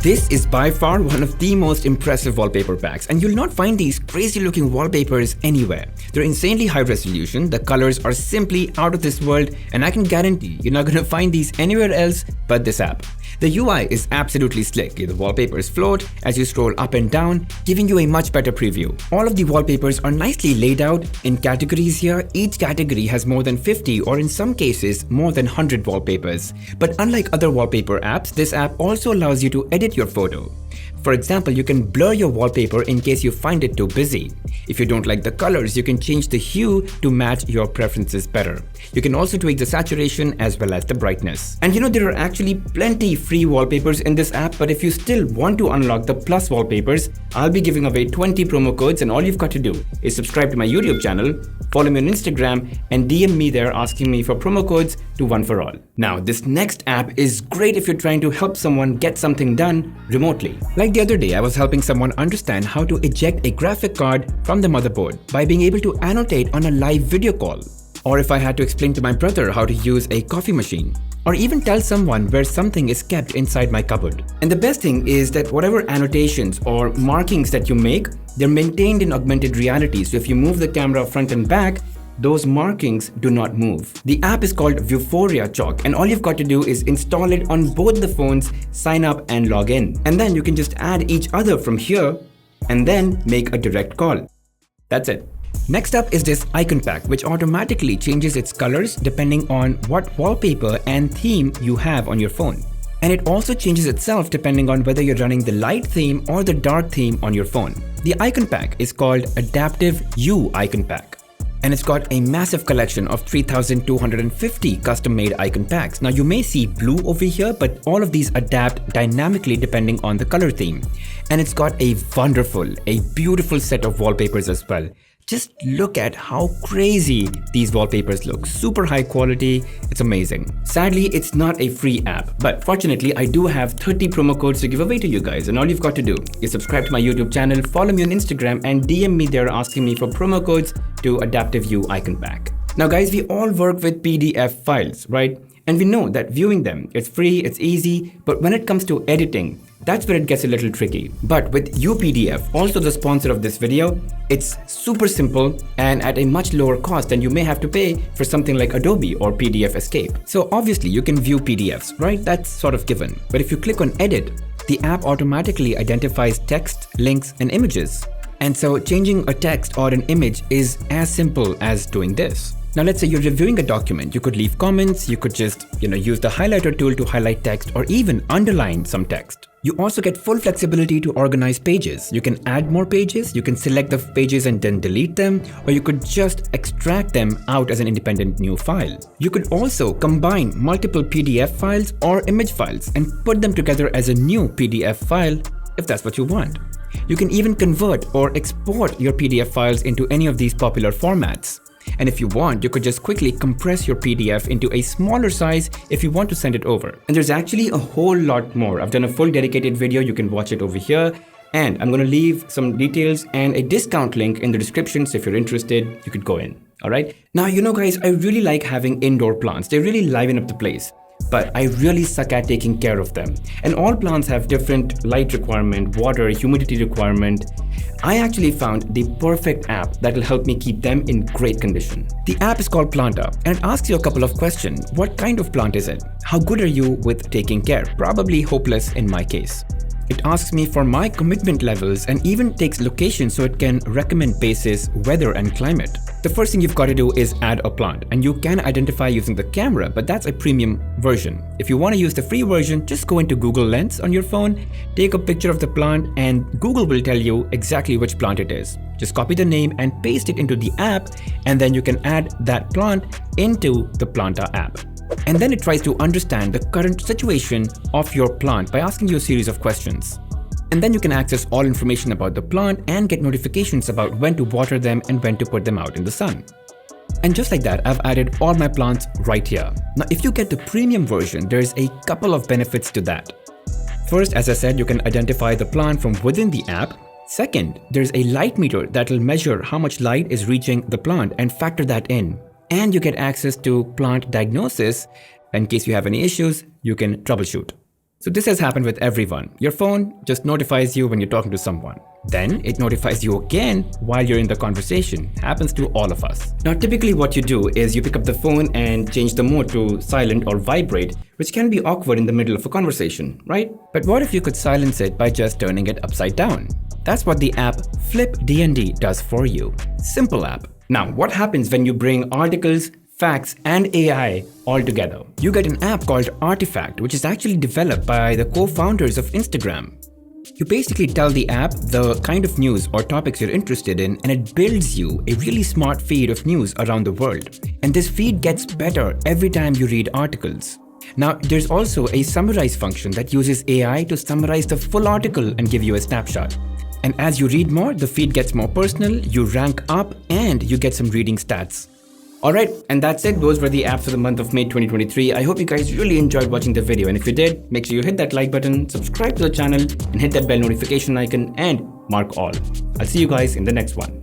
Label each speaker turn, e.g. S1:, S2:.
S1: This is by far one of the most impressive wallpaper packs, and you'll not find these crazy looking wallpapers anywhere. They're insanely high resolution, the colors are simply out of this world, and I can guarantee you're not gonna find these anywhere else but this app. The UI is absolutely slick. The wallpapers float as you scroll up and down, giving you a much better preview. All of the wallpapers are nicely laid out in categories here. Each category has more than 50 or in some cases more than 100 wallpapers. But unlike other wallpaper apps, this app also allows you to edit your photo. For example, you can blur your wallpaper in case you find it too busy. If you don't like the colors, you can change the hue to match your preferences better. You can also tweak the saturation as well as the brightness. And there are actually plenty free wallpapers in this app, but if you still want to unlock the plus wallpapers, I'll be giving away 20 promo codes, and all you've got to do is subscribe to my YouTube channel, follow me on Instagram, and DM me there asking me for promo codes to One for All. Now, this next app is great if you're trying to help someone get something done remotely. Like the other day, I was helping someone understand how to eject a graphic card from the motherboard by being able to annotate on a live video call. Or if I had to explain to my brother how to use a coffee machine. Or even tell someone where something is kept inside my cupboard. And the best thing is that whatever annotations or markings that you make, they're maintained in augmented reality. So if you move the camera front and back, those markings do not move. The app is called Vuforia Chalk, and all you've got to do is install it on both the phones, sign up and log in. And then you can just add each other from here and then make a direct call. That's it. Next up is this icon pack, which automatically changes its colors depending on what wallpaper and theme you have on your phone. And it also changes itself depending on whether you're running the light theme or the dark theme on your phone. The icon pack is called Adaptive U Icon Pack. And it's got a massive collection of 3,250 custom-made icon packs. Now you may see blue over here, but all of these adapt dynamically depending on the color theme. And it's got a beautiful set of wallpapers as well. Just look at how crazy these wallpapers look. Super high quality, it's amazing. Sadly, it's not a free app, but fortunately, I do have 30 promo codes to give away to you guys, and all you've got to do is subscribe to my YouTube channel, follow me on Instagram, and DM me there asking me for promo codes to Adaptive U Icon Pack. Now guys, we all work with PDF files, right? And we know that viewing them, it's free, it's easy, but when it comes to editing, that's where it gets a little tricky. But with UPDF, also the sponsor of this video, it's super simple and at a much lower cost than you may have to pay for something like Adobe or PDF Escape. So obviously you can view PDFs, right? That's sort of given. But if you click on edit, the app automatically identifies text, links, and images. And so changing a text or an image is as simple as doing this. Now let's say you're reviewing a document, you could leave comments, you could just use the highlighter tool to highlight text or even underline some text. You also get full flexibility to organize pages. You can add more pages, you can select the pages and then delete them, or you could just extract them out as an independent new file. You could also combine multiple PDF files or image files and put them together as a new PDF file if that's what you want. You can even convert or export your PDF files into any of these popular formats. And if you want, you could just quickly compress your PDF into a smaller size if you want to send it over. And there's actually a whole lot more. I've done a full dedicated video, you can watch it over here. And I'm gonna leave some details and a discount link in the description, so if you're interested, you could go in, all right? Now, guys, I really like having indoor plants. They really liven up the place. But I really suck at taking care of them. And all plants have different light requirement, water, humidity requirement. I actually found the perfect app that will help me keep them in great condition. The app is called Planta, and it asks you a couple of questions. What kind of plant is it? How good are you with taking care? Probably hopeless in my case. It asks me for my commitment levels and even takes location so it can recommend basis, weather, and climate. The first thing you've got to do is add a plant, and you can identify using the camera, but that's a premium version. If you want to use the free version, just go into Google Lens on your phone, take a picture of the plant, and Google will tell you exactly which plant it is. Just copy the name and paste it into the app, and then you can add that plant into the Planta app. And then it tries to understand the current situation of your plant by asking you a series of questions. And then you can access all information about the plant and get notifications about when to water them and when to put them out in the sun. And just like that, I've added all my plants right here. Now, if you get the premium version, there's a couple of benefits to that. First, as I said, you can identify the plant from within the app. Second, there's a light meter that will measure how much light is reaching the plant and factor that in. And you get access to plant diagnosis. In case you have any issues, you can troubleshoot. So this has happened with everyone. Your phone just notifies you when you're talking to someone. Then it notifies you again while you're in the conversation. Happens to all of us. Now typically what you do is you pick up the phone and change the mode to silent or vibrate, which can be awkward in the middle of a conversation, right? But what if you could silence it by just turning it upside down? That's what the app Flip DND does for you. Simple app. Now what happens when you bring articles, facts and AI all together? You get an app called Artifact, which is actually developed by the co-founders of Instagram. You basically tell the app the kind of news or topics you're interested in, and it builds you a really smart feed of news around the world. And this feed gets better every time you read articles. Now, there's also a summarize function that uses AI to summarize the full article and give you a snapshot. And as you read more, the feed gets more personal, you rank up, and you get some reading stats. Alright, and that's it. Those were the apps for the month of May 2023. I hope you guys really enjoyed watching the video, and if you did, make sure you hit that like button, subscribe to the channel, and hit that bell notification icon and mark all. I'll see you guys in the next one.